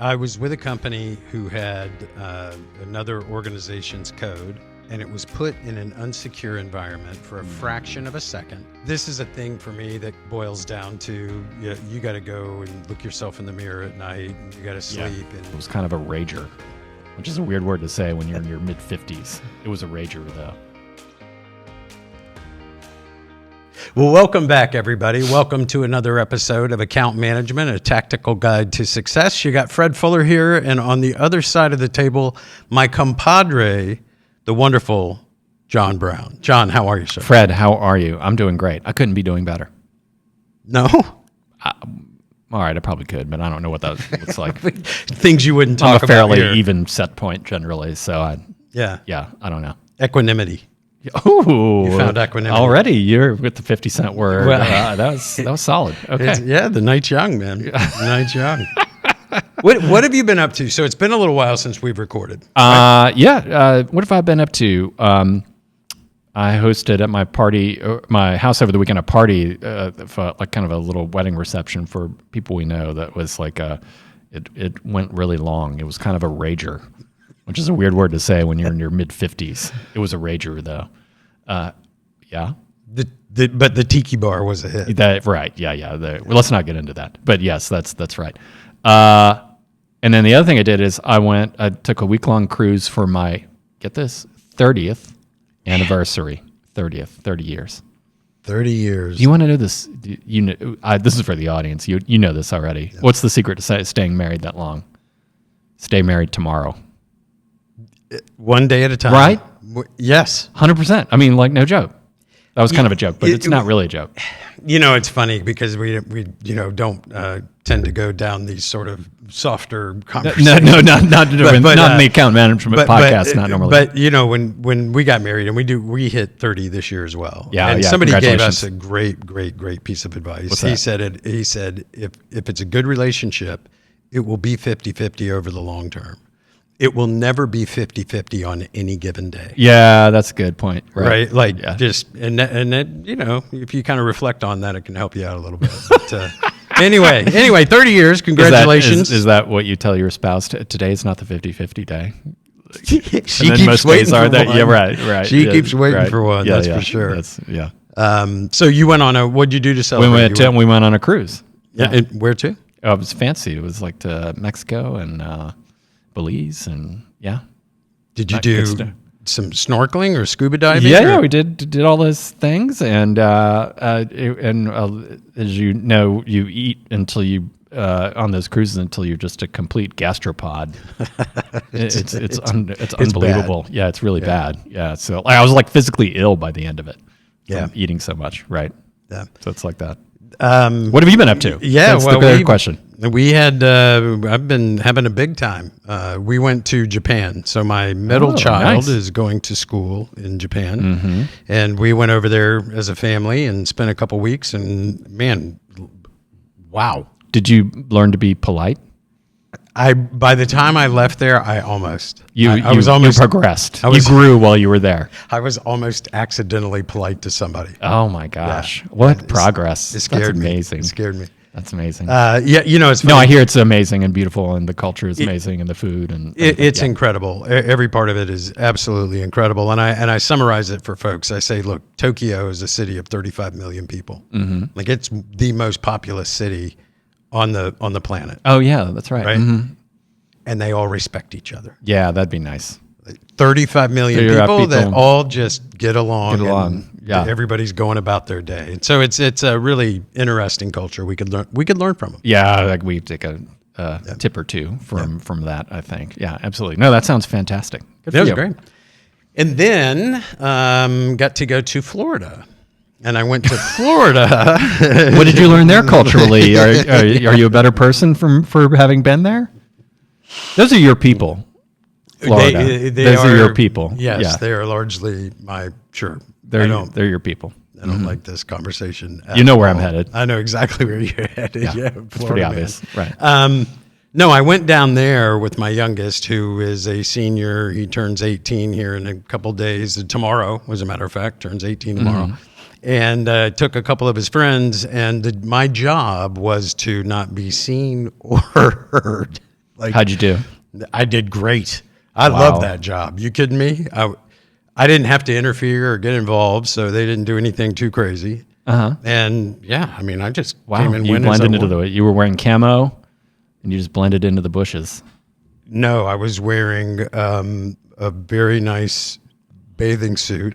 I was with a company who had another organization's code, and it was put in an unsecure environment for a fraction of a second. This is a thing for me that boils down to you got to go and look yourself in the mirror at night, and you got to sleep. Yeah. And it was kind of a rager, which is a weird word to say when you're in your mid-50s. It was a rager, though. Well, welcome back, everybody. Welcome to another episode of Account Management, a tactical guide to success. You got Fred Fuller here, and on the other side of the table, my compadre, the wonderful John Brown. John, how are you, sir? Fred, how are you? I'm doing great. I couldn't be doing better. No? All right, I probably could, but I don't know what that looks like. Things you wouldn't talk I'm a about fairly here. even set point generally, so Yeah, I don't know. equanimity. Ooh, You found equanimity. already. You're with the 50-cent word. Well, that was solid. Okay. The night's young, man. The night's young. What have you been up to? So it's been a little while since we've recorded. What have I been up to? I hosted at my party, my house over the weekend, a party, for like kind of a little wedding reception for people we know. That was like it went really long. It was kind of a rager, which is a weird word to say when you're in your mid-50s. It was a rager, though. Yeah. But the tiki bar was a hit. Right. Yeah. Let's not get into that. But yes, that's right. And then the other thing I did is I took a week-long cruise for my, get this, 30th anniversary. 30 years. 30 years. Do you want to know this? This is for the audience. You know this already. Yeah. What's the secret to staying married that long? Stay married tomorrow. One day at a time. Right? Yes. 100%. I mean, like, no joke. That was kind of a joke, but it's not really a joke. You know, it's funny because we don't tend to go down these sort of softer conversations. No, not in the account management podcast, not normally. But you know, when we got married, and we hit 30 this year as well. Yeah, and somebody gave us congratulations. a great piece of advice. What's He that? said if it's a good relationship, it will be 50-50 over the long term. It will never be 50-50 on any given day. Yeah, that's a good point. Right? Like yeah. If you kind of reflect on that, it can help you out a little bit. But, anyway, 30 years. Congratulations. Is that what you tell your spouse? Today is not the 50-50 day. She and keeps most waiting days are for that. one. Yeah, right. She keeps waiting for one. Yeah, that's for sure. So you went on what'd you do to celebrate? We went on a cruise. Yeah. And where to? Oh, it was fancy. It was like to Mexico and Belize and yeah. Did you do some snorkeling or scuba diving? Yeah, we did all those things, and as you know, you eat until you on those cruises until you're just a complete gastropod. it's unbelievable. Bad. Yeah, it's really bad. Yeah, so I was like physically ill by the end of it. Yeah, eating so much. Right. Yeah, so it's like that. What have you been up to? Yeah, that's the big question. We had. I've been having a big time. We went to Japan. So my middle child is going to school in Japan, and we went over there as a family and spent a couple weeks. And man, wow! Did you learn to be polite? By the time I left there, I progressed. You grew while you were there. I was almost accidentally polite to somebody. Oh my gosh! Yeah. What progress! It scared That's me. Amazing. It scared me. That's amazing. It's funny. No, I hear it's amazing and beautiful, and the culture is amazing, and the food and it's incredible. Every part of it is absolutely incredible. And I summarize it for folks. I say, look, Tokyo is a city of 35 million people. Mm-hmm. Like it's the most populous city on the planet. Oh yeah, that's right. Mm-hmm. And they all respect each other. Yeah, that'd be nice. 35 million people that all just get along. And yeah, everybody's going about their day. And so it's a really interesting culture. We could learn from them. Yeah, like we take a tip or two from that. I think. Yeah, absolutely. No, that sounds fantastic. That was great. And then got to go to Florida. And I went to Florida. What did you learn there culturally? Are you a better person for having been there? Those are your people. Florida. Those are your people. Yes, yeah. They are largely They're your people. I don't like this conversation. You know where I'm headed. I know exactly where you're headed. Yeah, it's pretty obvious. Right. No, I went down there with my youngest, who is a senior. He turns 18 here in a couple days. Tomorrow, as a matter of fact, turns 18 tomorrow. And took a couple of his friends, and my job was to not be seen or heard. Like, How'd you do? I did great. I love that job. You kidding me? I didn't have to interfere or get involved, so they didn't do anything too crazy. And yeah, I mean, I just came in. You blended into you were wearing camo, and you just blended into the bushes. No, I was wearing a very nice bathing suit,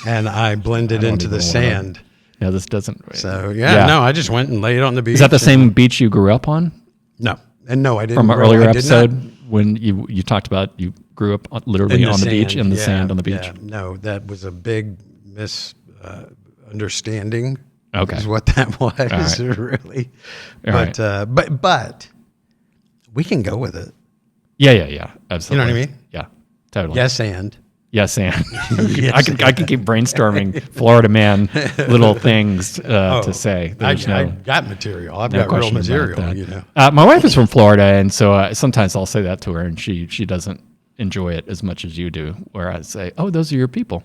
and I blended into the sand. Yeah, this doesn't. So no, I just went and laid on the beach. Is that the same beach you grew up on? No, and no, I didn't. From an earlier episode when you talked about you grew up literally on the beach, in the sand on the beach. Yeah. No, that was a big misunderstanding. Okay, is what that was. Right. Really. Right. But we can go with it. Yeah, absolutely. You know what I mean? Yeah, totally. Yes, and. Yes, and I can keep brainstorming Florida man little things to say. I got material. I've got real material. You know, my wife is from Florida, and so sometimes I'll say that to her, and she doesn't enjoy it as much as you do. Where I say, "Oh, those are your people."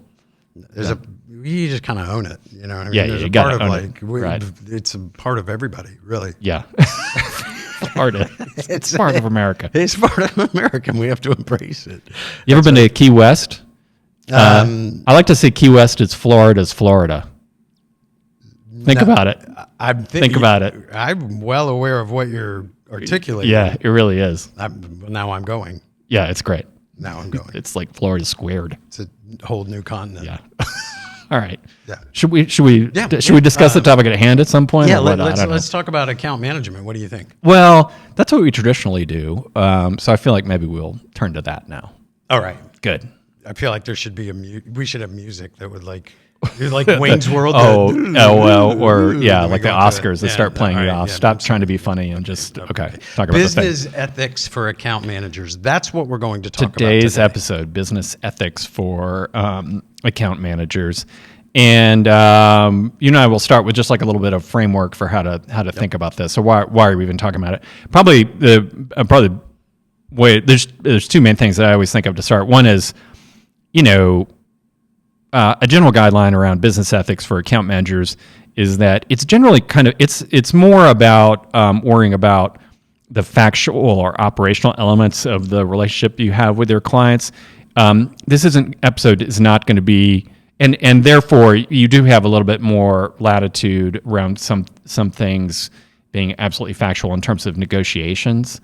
You just kind of own it. You know what I mean? Yeah, There's you a got part to of own it. Right. It's a part of everybody, really. Yeah. Florida. It's part of America. It's part of America, and we have to embrace it. You ever been to Key West? I like to say Key West is Florida's Florida. Think about it. Think about it. I'm well aware of what you're articulating. Yeah, it really is. Now I'm going. Yeah, it's great. Now I'm going. It's like Florida squared. It's a whole new continent. Yeah. All right. Yeah. Should we discuss the topic at hand at some point? Yeah. Let's talk about account management. What do you think? Well, that's what we traditionally do. So I feel like maybe we'll turn to that now. All right. Good. I feel like there should be we should have music that would like Wayne's World. Or like the Oscars that start playing you off. Stop trying to be funny and just talk about business ethics for account managers. That's what we're going to talk about today's today. episode. Business ethics for account managers, and you and I will start with just like a little bit of framework for how to think about this. So why are we even talking about it? Probably there's two main things that I always think of to start. One is, a general guideline around business ethics for account managers is that it's generally it's more about worrying about the factual or operational elements of the relationship you have with your clients. This episode is not going to be, and therefore you do have a little bit more latitude around some things being absolutely factual in terms of negotiations.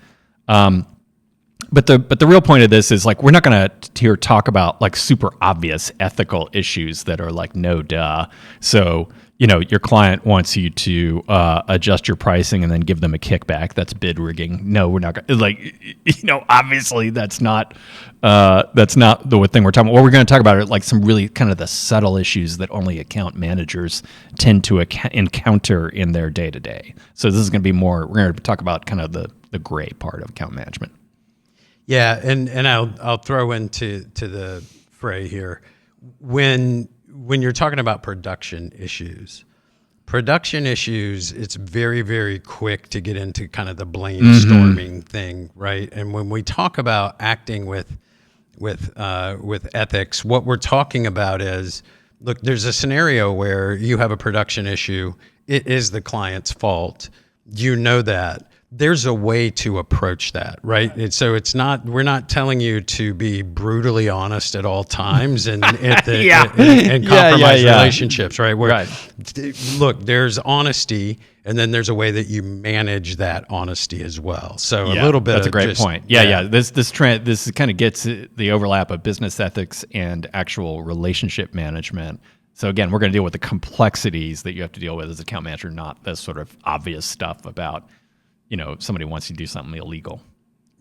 But the real point of this is like we're not going to talk about like super obvious ethical issues that are like no duh. So your client wants you to adjust your pricing and then give them a kickback. That's bid rigging. No, we're not going obviously that's not the thing we're talking about. What we're going to talk about are like some really kind of the subtle issues that only account managers tend to encounter in their day to day. So this is going to be we're going to talk about kind of the gray part of account management. Yeah, and I'll throw into the fray here when you're talking about production issues, it's very, very quick to get into kind of the brainstorming thing, right? And when we talk about acting with ethics, what we're talking about is, look, there's a scenario where you have a production issue. It is the client's fault. You know that. There's a way to approach that, right? And so we're not telling you to be brutally honest at all times and compromise relationships, right? Look, there's honesty, and then there's a way that you manage that honesty as well. So a little bit. That's a great point. This trend, this kind of gets the overlap of business ethics and actual relationship management. So again, we're going to deal with the complexities that you have to deal with as an account manager, not the sort of obvious stuff about somebody wants you to do something illegal.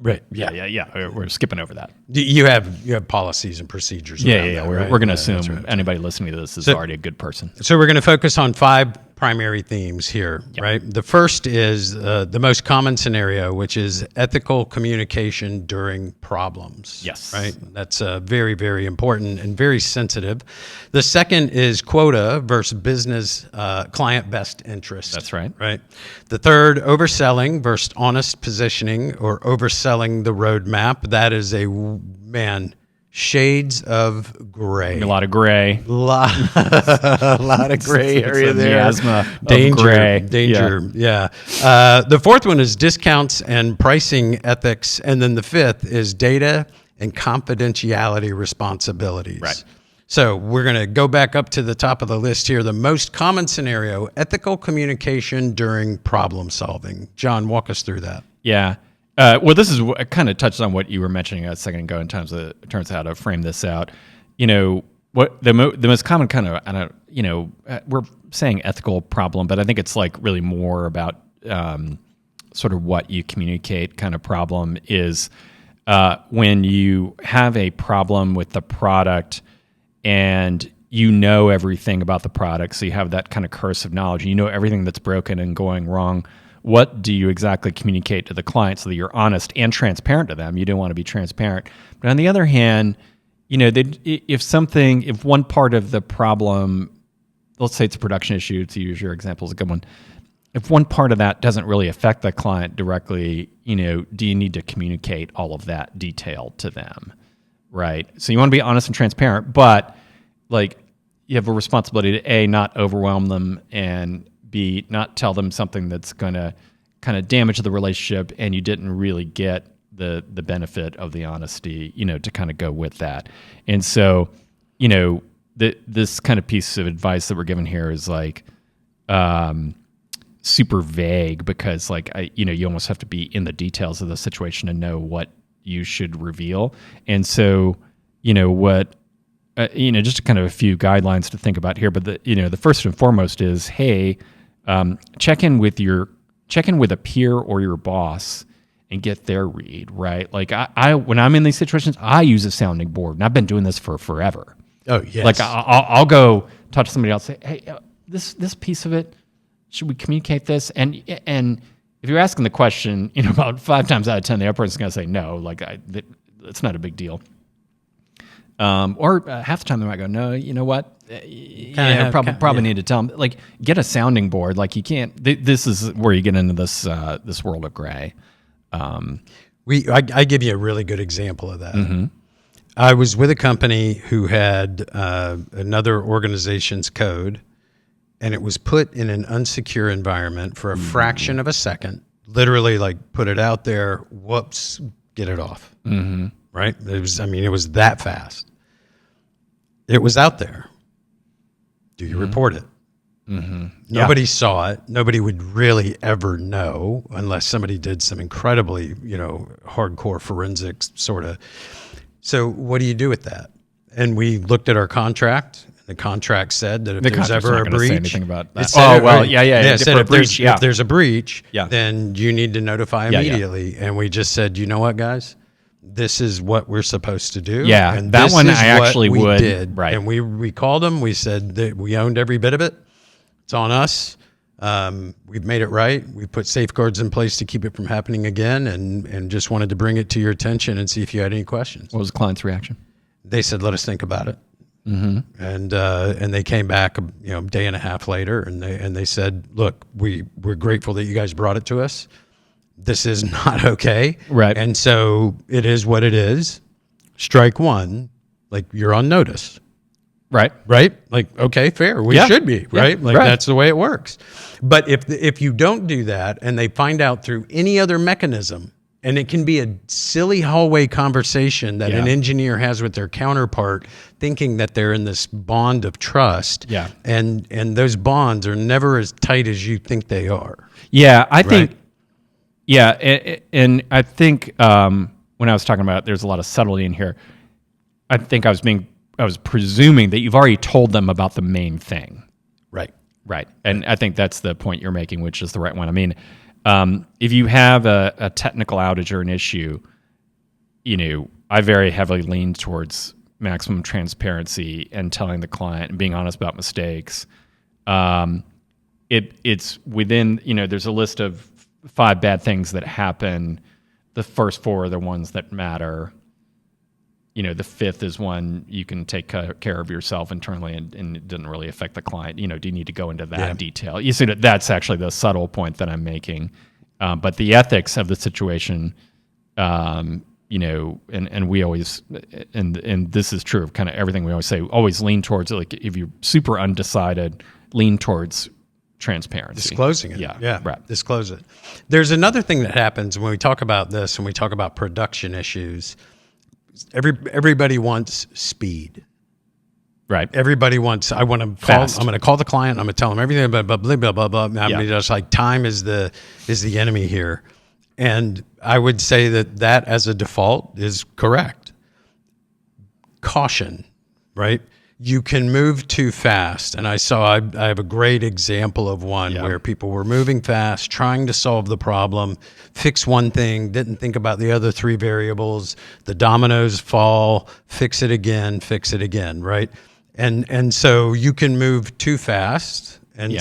Right. Yeah. We're skipping over that. You have policies and procedures. Yeah. We're going to assume anybody listening to this is already a good person. So we're going to focus on 5 primary themes here, right? The first is the most common scenario, which is ethical communication during problems. Yes. Right? That's very, very important and very sensitive. The second is quota versus business client best interest. That's right. Right. The third, overselling versus honest positioning or overselling the roadmap. That is shades of gray. A lot of gray. A lot of gray area It's a there. miasma of Danger. gray. Danger. Yeah. The fourth one is discounts and pricing ethics. And then the fifth is data and confidentiality responsibilities. Right. So we're going to go back up to the top of the list here. The most common scenario, ethical communication during problem solving. John, walk us through that. Yeah. Well, this is kind of touched on what you were mentioning a second ago in terms of how to frame this out. What the most common kind of, I don't, we're saying ethical problem, but I think it's like really more about sort of what you communicate kind of problem is when you have a problem with the product and you know everything about the product, so you have that kind of curse of knowledge. You know everything that's broken and going wrong. What do you exactly communicate to the client so that you're honest and transparent to them? You don't want to be transparent. But on the other hand, if one part of the problem, let's say it's a production issue, to use your example is a good one. If one part of that doesn't really affect the client directly, do you need to communicate all of that detail to them? Right. So you want to be honest and transparent, but like you have a responsibility to A, not overwhelm them, and B, not tell them something that's going to kind of damage the relationship and you didn't really get the benefit of the honesty, to kind of go with that. And so, this kind of piece of advice that we're given here is like super vague because like, you almost have to be in the details of the situation to know what you should reveal. And so, just kind of a few guidelines to think about here, but the first and foremost is, hey, check in with a peer or your boss and get their read, right? Like I when I'm in these situations, I use a sounding board, and I've been doing this for forever. Oh yes. Like I'll go talk to somebody else, say, hey, this piece of it, should we communicate this? And if you're asking the question, about 5 times out of 10, the other person's going to say no. Like it's not a big deal. Or half the time they might go, no, you know what? Probably need to tell them, like, get a sounding board. Like you can't, this is where you get into this world of gray. I give you a really good example of that. Mm-hmm. I was with a company who had another organization's code, and it was put in an unsecure environment for a fraction of a second. Literally, like, put it out there, whoops, get it off. Mm-hmm. Right? It was that fast. It was out there. Do you report it? Mm-hmm. Nobody saw it. Nobody would really ever know unless somebody did some incredibly, hardcore forensics sort of. So what do you do with that? And we looked at our contract. The contract said that if there's ever a breach, say anything about that. If there's a breach, then you need to notify immediately. And we just said, you know what, guys? This is what we're supposed to do. Yeah, and that this one is I what actually we would. did. Right. And we called them. We said that we owned every bit of it. It's on us. We've made it right. We put safeguards in place to keep it from happening again, and just wanted to bring it to your attention and see if you had any questions. What was the client's reaction? They said, let us think about it. Mm-hmm. And they came back, a day and a half later, and they said, look, we're grateful that you guys brought it to us. This is not okay. Right. And so it is what it is. Strike one, like you're on notice. Right. Right? Like, okay, fair. We should be, right? Yeah, like right. That's the way it works. But if you don't do that and they find out through any other mechanism, and it can be a silly hallway conversation that an engineer has with their counterpart, thinking that they're in this bond of trust. Yeah. And those bonds are never as tight as you think they are. Yeah, I think. Yeah, and I think when I was talking about there's a lot of subtlety in here, I think I was presuming that you've already told them about the main thing. Right. Right. And I think that's the point you're making, which is the right one. I mean, if you have a technical outage or an issue, I very heavily lean towards maximum transparency and telling the client and being honest about mistakes. It's within, there's a list of 5 bad things that happen. The first 4 are the ones that matter. The 5th is one you can take care of yourself internally and it didn't really affect the client. Do you need to go into that detail? You see, that's actually the subtle point that I'm making. But the ethics of the situation, and we always, and this is true of kind of everything we always say, always lean towards, like, if you're super undecided, lean towards transparency. Disclosing it. Yeah. Right. Disclose it. There's another thing that happens when we talk about this and we talk about production issues. Everybody wants speed. Right. Everybody wants, I want to call, I'm going to call the client. I'm going to tell them everything, blah, blah, blah, blah, blah, blah. I mean, just like time is the enemy here. And I would say that as a default is correct. Caution, right? You can move too fast. And I have a great example of one where people were moving fast, trying to solve the problem, fix one thing, didn't think about the other three variables. The dominoes fall, fix it again, right? And so you can move too fast. And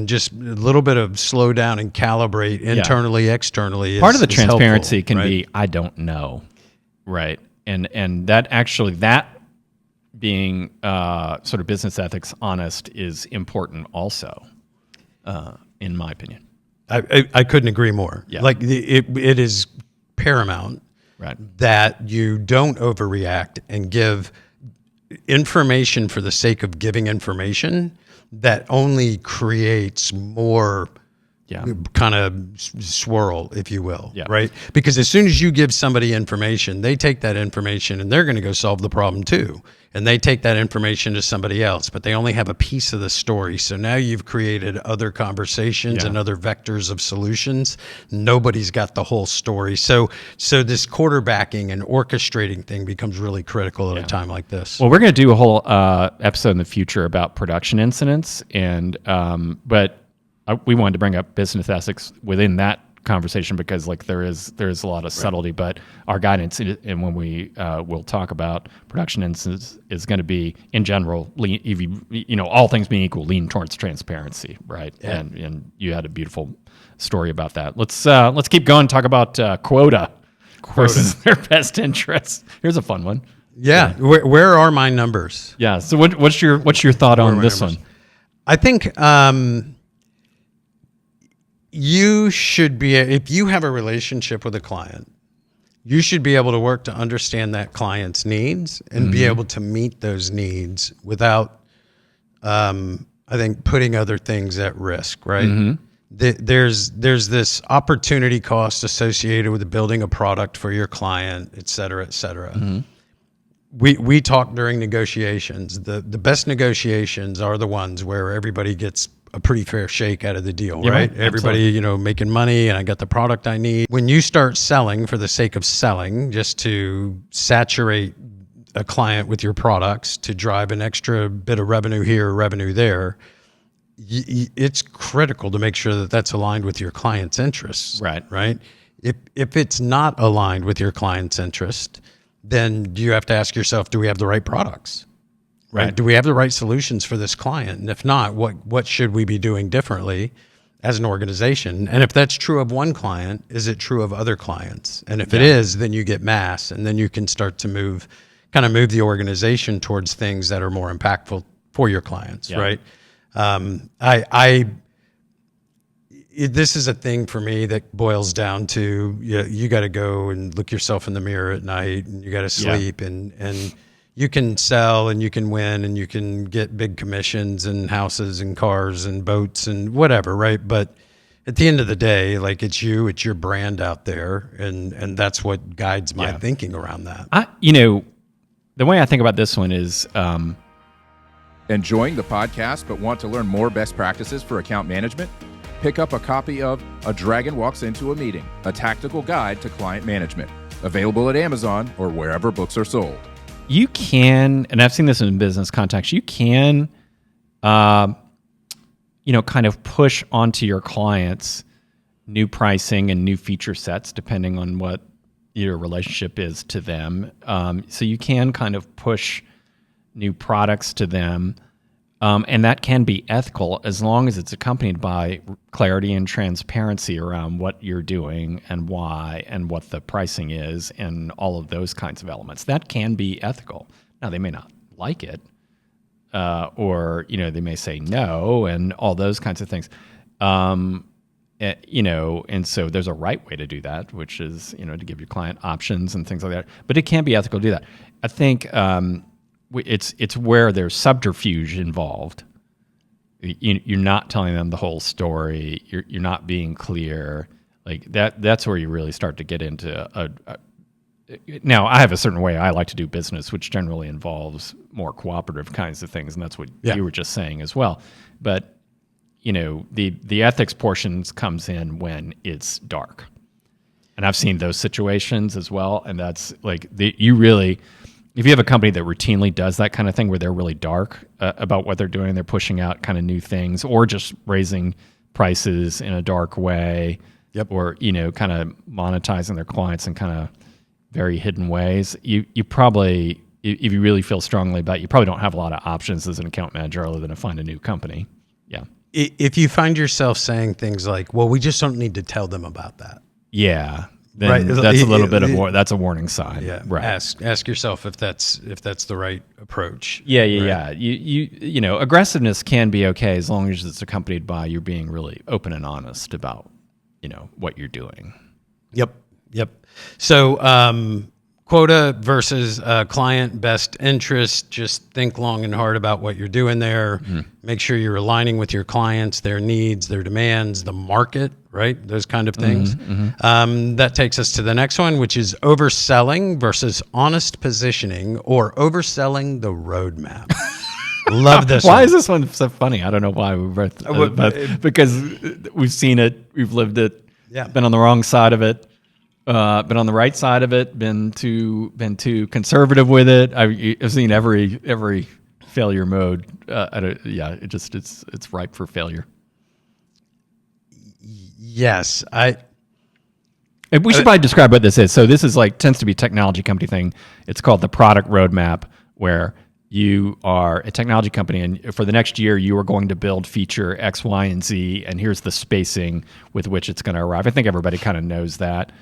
just a little bit of slow down and calibrate internally, externally. Part of the transparency helpful, can right? be, I don't know, right? And that being sort of business ethics honest is important also, in my opinion. I couldn't agree more. Yeah. Like it is paramount that you don't overreact and give information for the sake of giving information that only creates more kind of swirl, if you will, right? Because as soon as you give somebody information, they take that information and they're going to go solve the problem too. And they take that information to somebody else, but they only have a piece of the story. So now you've created other conversations and other vectors of solutions. Nobody's got the whole story. So this quarterbacking and orchestrating thing becomes really critical at a time like this. Well, we're going to do a whole episode in the future about production incidents, and but we wanted to bring up business ethics within that conversation because like there is a lot of subtlety, but our guidance and when we will talk about production incidents is going to be in general lean, if you all things being equal, lean towards transparency, right? And you had a beautiful story about that. Let's keep going. Talk about Quota versus their best interests. Here's a fun one. Yeah. Where are my numbers? Yeah. So what's your thought on this one? I think you should be, if you have a relationship with a client, you should be able to work to understand that client's needs and be able to meet those needs without, I think, putting other things at risk, right? There's this opportunity cost associated with building a product for your client, et cetera, et cetera. We talk during negotiations. The best negotiations are the ones where everybody gets a pretty fair shake out of the deal, right? Everybody, making money, and I got the product I need. When you start selling for the sake of selling, just to saturate a client with your products to drive an extra bit of revenue here, revenue there, it's critical to make sure that that's aligned with your client's interests, right? If it's not aligned with your client's interest, then you have to ask yourself, do we have the right products? Right. Do we have the right solutions for this client? And if not, what should we be doing differently as an organization? And if that's true of one client, is it true of other clients? And if it is, then you get mass, and then you can start to move the organization towards things that are more impactful for your clients, right? This is a thing for me that boils down to you got to go and look yourself in the mirror at night, and you got to sleep, and you can sell and you can win and you can get big commissions and houses and cars and boats and whatever, right? But at the end of the day, like it's your brand out there, and that's what guides my thinking around that. The way I think about this one is enjoying the podcast but want to learn more best practices for account management? Pick up a copy of A Dragon Walks Into a Meeting, a tactical guide to client management. Available at Amazon or wherever books are sold. You can, and I've seen this in business context, you can, kind of push onto your clients new pricing and new feature sets depending on what your relationship is to them. So you can kind of push new products to them. And that can be ethical as long as it's accompanied by clarity and transparency around what you're doing and why and what the pricing is and all of those kinds of elements. That can be ethical. Now, they may not like it, or they may say no and all those kinds of things. And so there's a right way to do that, which is, to give your client options and things like that. But it can be ethical to do that. I think it's where there's subterfuge involved. You're not telling them the whole story. You're not being clear. Like that's where you really start to get into now, I have a certain way I like to do business, which generally involves more cooperative kinds of things, and that's what you were just saying as well. But the ethics portions comes in when it's dark, and I've seen those situations as well. And that's like if you have a company that routinely does that kind of thing, where they're really dark about what they're doing, they're pushing out kind of new things, or just raising prices in a dark way, or kind of monetizing their clients in kind of very hidden ways. You probably, if you really feel strongly about it, you probably don't have a lot of options as an account manager other than to find a new company. Yeah. If you find yourself saying things like, well, we just don't need to tell them about that. Yeah. Then that's a little bit of that's a warning sign. Yeah. Right. Ask yourself if that's the right approach. Yeah. You aggressiveness can be okay as long as it's accompanied by you being really open and honest about, what you're doing. Yep. So, quota versus client best interest. Just think long and hard about what you're doing there. Mm-hmm. Make sure you're aligning with your clients, their needs, their demands, the market, right? Those kind of things. Mm-hmm. That takes us to the next one, which is overselling versus honest positioning, or overselling the roadmap. Love this Why is this one so funny? I don't know why we both, because we've seen it, we've lived it, been on the wrong side of it. Been on the right side of it. Been too conservative with it. I've seen every failure mode. It's ripe for failure. Yes, we should probably describe what this is. So this is tends to be a technology company thing. It's called the product roadmap, where you are a technology company, and for the next year, you are going to build feature X, Y, and Z, and here's the spacing with which it's going to arrive. I think everybody kind of knows that.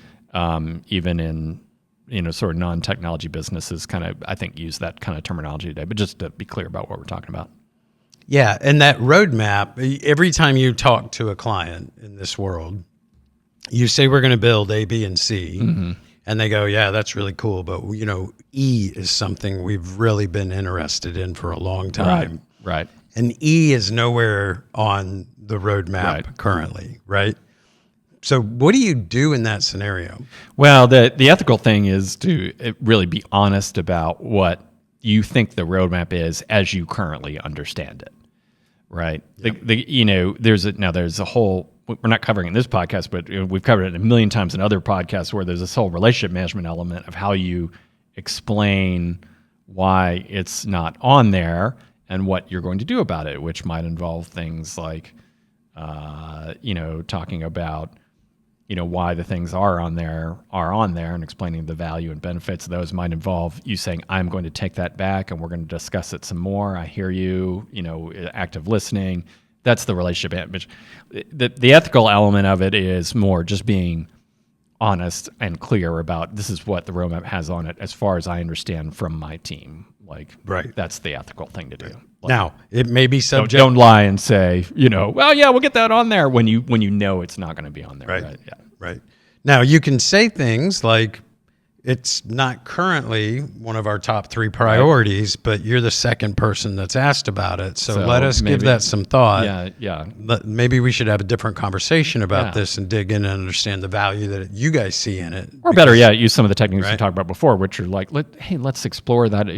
Even in sort of non-technology businesses kind of, I think, use that kind of terminology today, but just to be clear about what we're talking about. Yeah, and that roadmap, every time you talk to a client in this world, you say we're going to build A, B, and C, and they go, yeah, that's really cool, but E is something we've really been interested in for a long time. Right. And E is nowhere on the roadmap currently, right? So what do you do in that scenario? Well, the ethical thing is to really be honest about what you think the roadmap is as you currently understand it, right? Yep. There's a whole, we're not covering it in this podcast, but we've covered it a million times in other podcasts, where there's this whole relationship management element of how you explain why it's not on there and what you're going to do about it, which might involve things like, talking about why the things are on there, and explaining the value and benefits of those. Might involve you saying, I'm going to take that back and we're going to discuss it some more. I hear you, active listening. That's the relationship. The ethical element of it is more just being honest and clear about, this is what the roadmap has on it as far as I understand from my team. That's the ethical thing to do. Now, it may be subject. Don't lie and say, well, yeah, we'll get that on there when you know it's not going to be on there. Right. Yeah. Right. Now, you can say things like, it's not currently one of our top 3 priorities, but you're the second person that's asked about it. So let us give that some thought. Yeah. Maybe we should have a different conversation about this and dig in and understand the value that you guys see in it. Or better yet, use some of the techniques we talked about before, which are let's explore that, the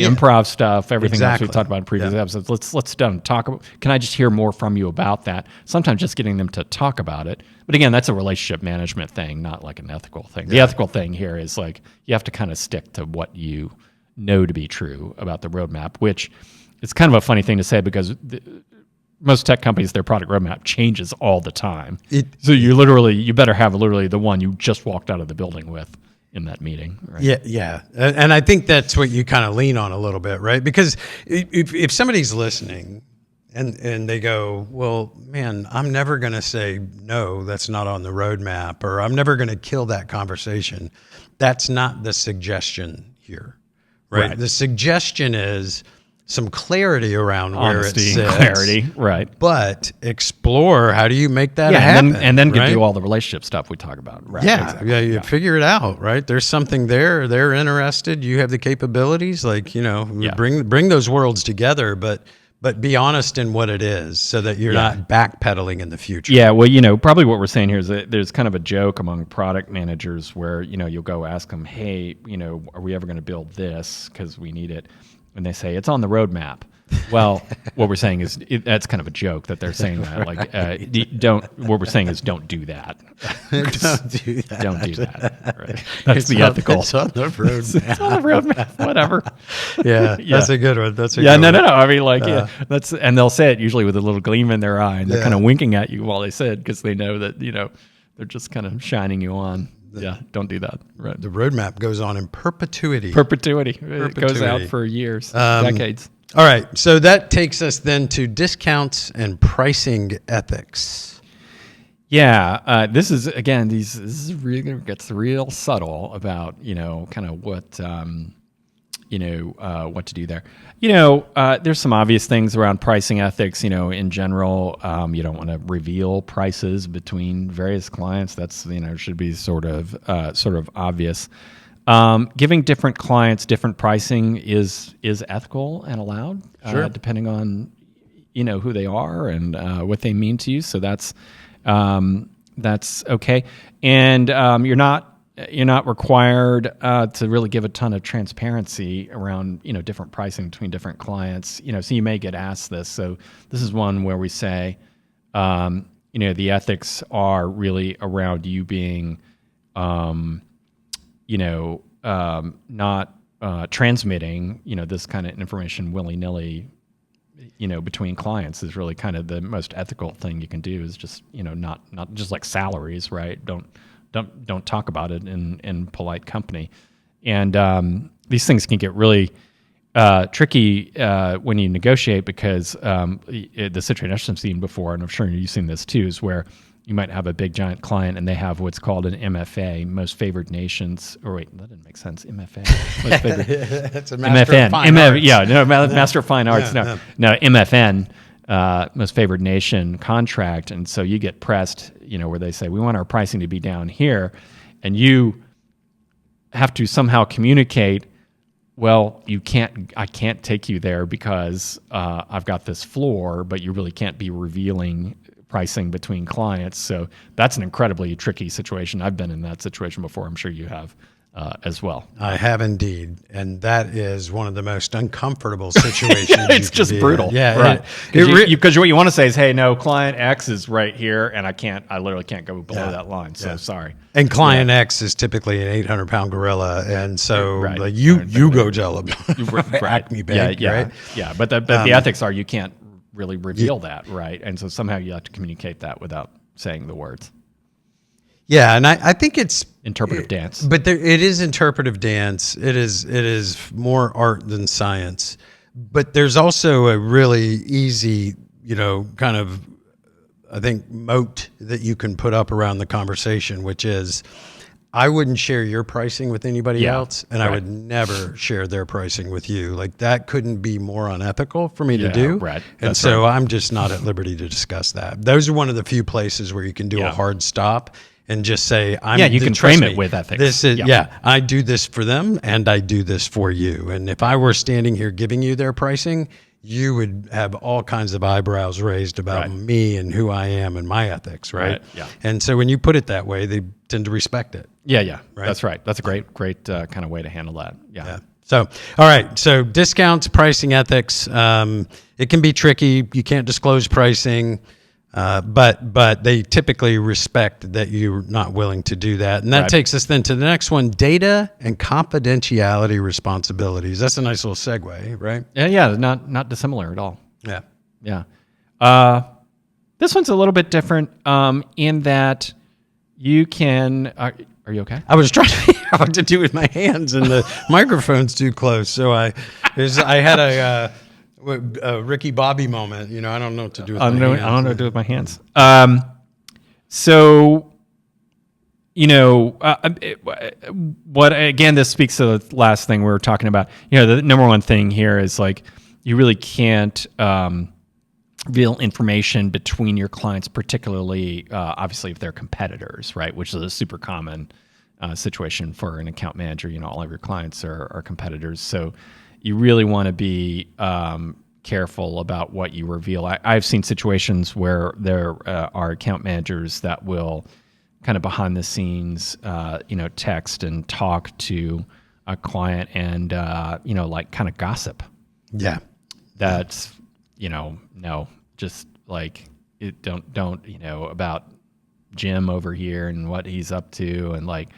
improv stuff, everything else we've talked about in previous episodes. Let's sit down and talk about, can I just hear more from you about that? Sometimes just getting them to talk about it. But again, that's a relationship management thing, not like an ethical thing. The ethical thing here is you have to kind of stick to what you know to be true about the roadmap, which it's kind of a funny thing to say because most tech companies, their product roadmap changes all the time. So you better have literally the one you just walked out of the building with in that meeting. Right? Yeah. And I think that's what you kind of lean on a little bit, right? Because if somebody's listening and they go, well, man, I'm never going to say, no, that's not on the roadmap, or I'm never going to kill that conversation. That's not the suggestion here, right? The suggestion is some clarity around where it Honesty, sits. clarity, right. But explore, how do you make that Yeah, happen? and then right? do all the relationship stuff we talk about. Right. Yeah, Exactly. you figure it out, right? There's something there. They're interested. You have the capabilities. Like, bring those worlds together, but be honest in what it is so that you're not backpedaling in the future. Yeah, well, probably what we're saying here is that there's kind of a joke among product managers where, you'll go ask them, hey, are we ever going to build this because we need it? And they say, it's on the roadmap. Well, what we're saying is that's kind of a joke that they're saying that. Like, what we're saying is don't do that. Don't do that. Don't do that. Right? That's the ethical. It's on the roadmap. It's on the roadmap, whatever. Yeah, that's a good one. That's a Yeah, good no. one. I mean, like, that's, and they'll say it usually with a little gleam in their eye, and they're kind of winking at you while they say it because they know that, they're just kind of shining you on. Yeah, don't do that. Right. The roadmap goes on in perpetuity. It goes out for years, decades. All right, so that takes us then to discounts and pricing ethics. Yeah, this is again. This is really gets real subtle about kind of what what to do there. There's some obvious things around pricing ethics. In general, you don't want to reveal prices between various clients. That's should be sort of obvious. Giving different clients different pricing is ethical and allowed, depending on who they are and what they mean to you. So that's okay, and you're not required to really give a ton of transparency around different pricing between different clients. So you may get asked this. So this is one where we say the ethics are really around you being not transmitting, this kind of information willy-nilly, between clients is really kind of the most ethical thing you can do is just, not just like salaries, right? Don't talk about it in polite company. And these things can get really tricky when you negotiate because the situation I've seen before, and I'm sure you've seen this too, is where you might have a big giant client and they have what's called an MFA, most favored nations. Or wait, that didn't make sense. MFA, most favored. That's a master of fine arts. Yeah, no, master of fine arts. No, MFN, most favored nation contract, and so you get pressed. Where they say we want our pricing to be down here, and you have to somehow communicate. Well, I can't take you there because I've got this floor, but you really can't be revealing pricing between clients. So that's an incredibly tricky situation. I've been in that situation before. I'm sure you have as well. I have indeed. And that is one of the most uncomfortable situations. It's just brutal. Yeah. Right. Because what you want to say is, hey, no, client X is right here and I literally can't go below that line. So sorry. And client X is typically an 800-pound gorilla. And so like, you go tell them, act me big, right? Yeah. But the ethics are you can't really reveal that, right? And so somehow you have to communicate that without saying the words. Yeah, and I think it's interpretive dance. But it is interpretive dance. It is more art than science. But there's also a really easy, kind of, I think, moat that you can put up around the conversation, which is, I wouldn't share your pricing with anybody else, and I would never share their pricing with you. Like, that couldn't be more unethical for me to do. Right. And so I'm just not at liberty to discuss that. Those are one of the few places where you can do a hard stop and just say, you can frame it with ethics. This is, I do this for them and I do this for you. And if I were standing here giving you their pricing, you would have all kinds of eyebrows raised about me and who I am and my ethics, right? Yeah. And so when you put it that way, they tend to respect it. Yeah. Right? That's right. That's a great kind of way to handle that. Yeah. So, all right. So discounts, pricing ethics, it can be tricky. You can't disclose pricing, but they typically respect that you're not willing to do that. And that takes us then to the next one, data and confidentiality responsibilities. That's a nice little segue, right? Yeah. Not dissimilar at all. Yeah. This one's a little bit different in that you can... Are you okay? I was trying to figure out what to do with my hands, and the microphone's too close. So I had a Ricky Bobby moment. I don't know what to do with my hands. I don't know what to do with my hands. What again? This speaks to the last thing we were talking about. The number one thing here is like, you really can't reveal information between your clients, particularly obviously if they're competitors, right? Which is a super common situation for an account manager. All of your clients are competitors, so you really want to be careful about what you reveal. I've seen situations where there are account managers that will kind of behind the scenes, text and talk to a client and, like kind of gossip. Yeah. That's, no, just like don't, about Jim over here and what he's up to. And like,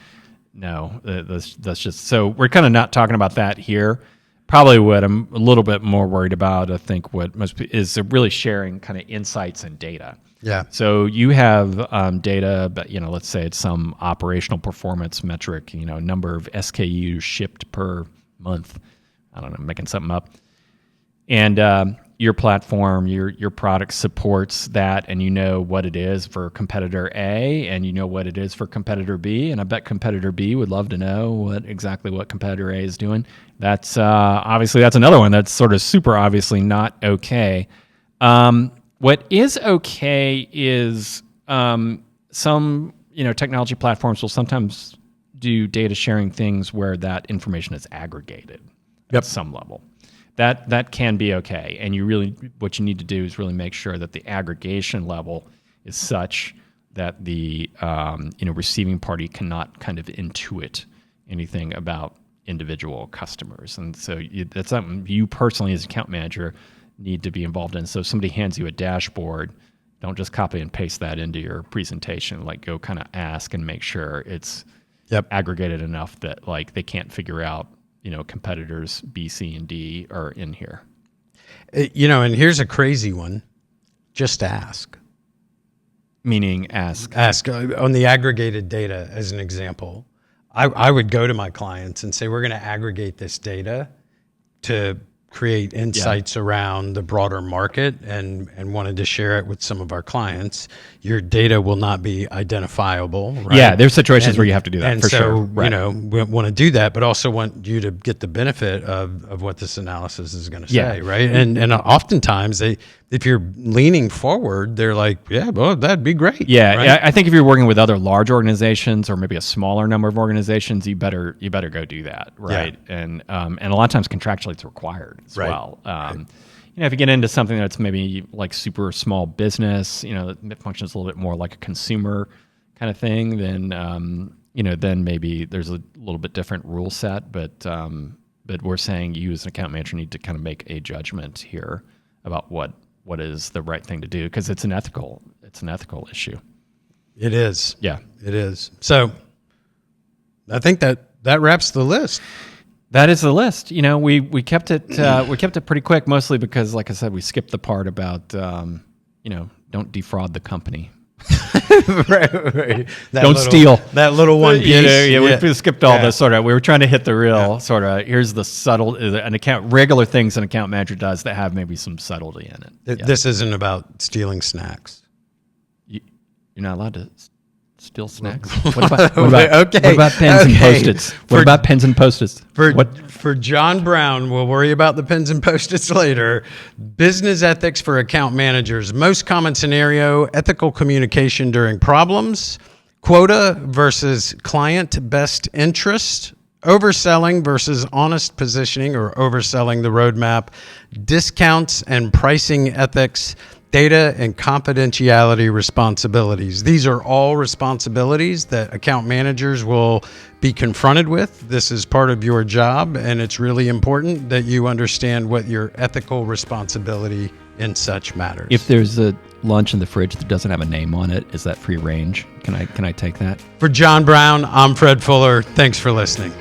no, that's just, so we're kind of not talking about that here. Probably what I'm a little bit more worried about, I think, what most is really sharing kind of insights and data. Yeah. So you have data, but let's say it's some operational performance metric, number of SKUs shipped per month. I don't know, making something up. And your platform, your product supports that, and you know what it is for competitor A, and you know what it is for competitor B. And I bet competitor B would love to know exactly what competitor A is doing. That's obviously that's another one that's sort of super obviously not okay. What is okay is some technology platforms will sometimes do data sharing things where that information is aggregated at some level. That can be okay, and what you need to do is really make sure that the aggregation level is such that the receiving party cannot kind of intuit anything about individual customers, and so that's something you personally as account manager need to be involved in. So if somebody hands you a dashboard, don't just copy and paste that into your presentation. Like, go kind of ask and make sure it's aggregated enough that like they can't figure out competitors B, C, and D are in here. And here's a crazy one. Just ask. Meaning ask. Ask on the aggregated data as an example. I would go to my clients and say, we're going to aggregate this data to create insights around the broader market and wanted to share it with some of our clients. Your data will not be identifiable, right? Yeah, there's situations where you have to do that, and for so, sure. Right. We want to do that, but also want you to get the benefit of what this analysis is going to say, right? And oftentimes, if you're leaning forward, they're like, yeah, well, that'd be great. Yeah, right? I think if you're working with other large organizations or maybe a smaller number of organizations, you better go do that, right? Yeah. And a lot of times contractually it's required as well. If you get into something that's maybe like super small business, that functions a little bit more like a consumer kind of thing, then then maybe there's a little bit different rule set. But we're saying you as an account manager need to kind of make a judgment here about what is the right thing to do, because it's an ethical issue. It is. Yeah, it is. So I think that wraps the list. That is the list. We kept it pretty quick, mostly because, like I said, we skipped the part about don't defraud the company. right. Don't steal that little one piece. We skipped all this sort of. We were trying to hit the real sort of. Here's the subtle regular things an account manager does that have maybe some subtlety in it. This isn't about stealing snacks. You're not allowed to steal snacks. What about pens and Post-its? What about pens and Post-its? For John Brown, we'll worry about the pens and Post-its later. Business ethics for account managers. Most common scenario, ethical communication during problems. Quota versus client best interest. Overselling versus honest positioning or overselling the roadmap. Discounts and pricing ethics. Data and confidentiality responsibilities. These are all responsibilities that account managers will be confronted with. This is part of your job, and it's really important that you understand what your ethical responsibility in such matters. If there's a lunch in the fridge that doesn't have a name on it, is that free range? Can I take that? For John Brown, I'm Fred Fuller. Thanks for listening.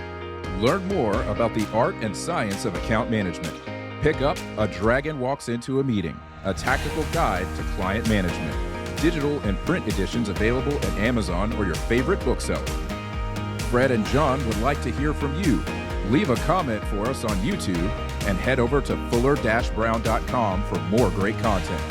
Learn more about the art and science of account management. Pick up A Dragon Walks Into a Meeting, a tactical guide to client management. Digital and print editions available at Amazon or your favorite bookseller. Fred and John would like to hear from you. Leave a comment for us on YouTube and head over to fuller-brown.com for more great content.